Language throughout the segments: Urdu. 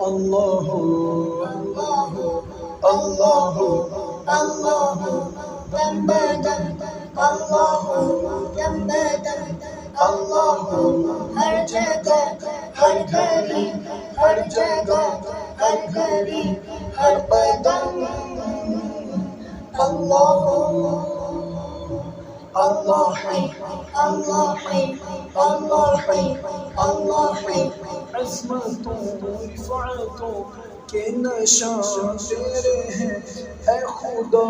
اللہ اللہ اللہ اللہ دم بدم اللہ دم بدم اللہ ہر جگہ ہر گھڑی ہر جگہ ہر گھڑی ہر قدم اللہ اللہ ہے اللہ ہے اللہ ہے اللہ ہے عظمتوں رفعتوں کے نشان تیرے ہیں اے خدا،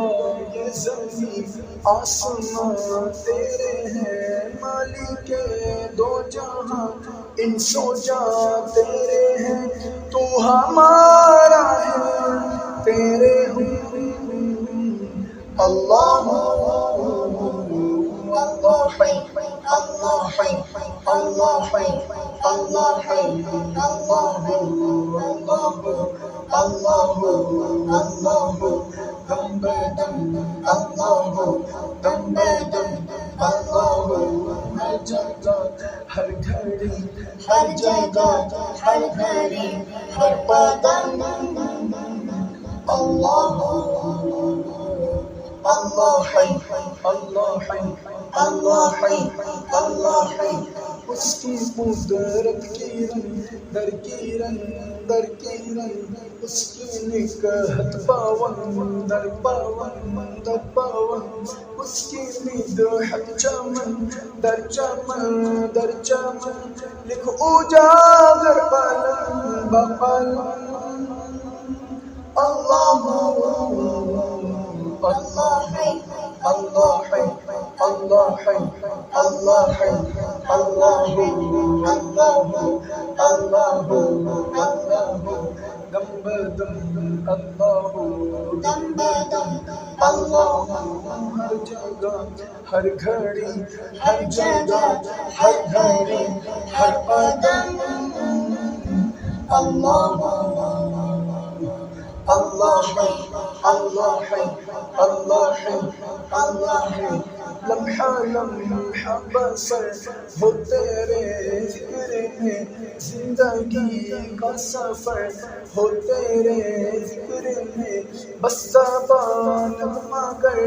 یہ زمین آسمان تیرے ہیں، مالک دو جہاں انس و جاں تیرے ہیں، تو ہمارا ہے تیرے ہوں اللہ اللہ ہے اللہ ہے اللہ ہے اللہ ہے اللہ اللہ اللہ دم بدم اللہ دم بدم اللہ ہر جگہ ہر گھڑی ہر جگہ ہر گھڑی ہر قدم اللہ اللہ ہے اللہ ہے اللہ ہے اللہ ہے، اس کی قدرت کی رنگ در کی رنگ در کی رنگ، اس کی نکہت پاون در پاون در پاون، اس کی مدحت چمن در چمن در چمن، لکھ اجاگر قلم بقلم اللہ اللہ ہے اللہ ہے اللہ ہے اللہ ہے اللہ اللہ اللہ اللہ دم بدم اللہ دم بدم اللہ ہر جگہ ہر گھڑی ہر جگہ ہر گھڑی ہر قدم اللہ اللہ ہے اللہ ہے اللہ ہے اللہ ہے، لمحہ لمحہ بسر ہو تیرے ذکر میں، زندگی کا سفر ہو تیرے ذکر میں، بس زبان مگر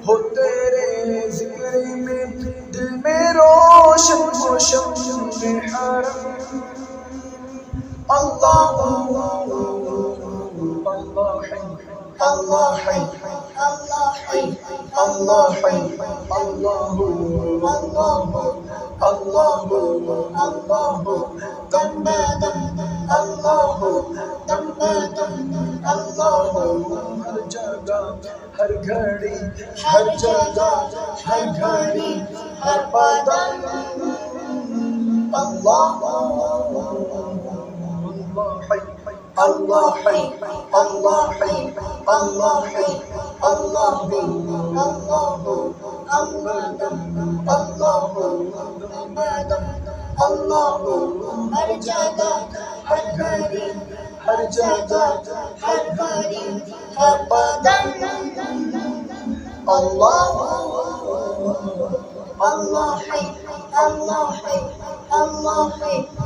ہو تیرے ذکر میں، دل میں روشن ہو شمع حرم اللہ اللہ ہے اللہ ہے اللہ ہے اللہ ہے اللہ اللہ اللہ دم بدم اللہ دم بدم اللہ ہر جگہ ہر گھڑی ہر جگہ ہر گھڑی ہر قدم اللہ اللہ ہے اللہ ہے اللہ ہے اللہ اللہ اللہ اللہ ہر جگہ ہر گھڑی ہر جگہ ہر گھڑی ہر قدم اللہ اللہ ہے اللہ ہے اللہ ہے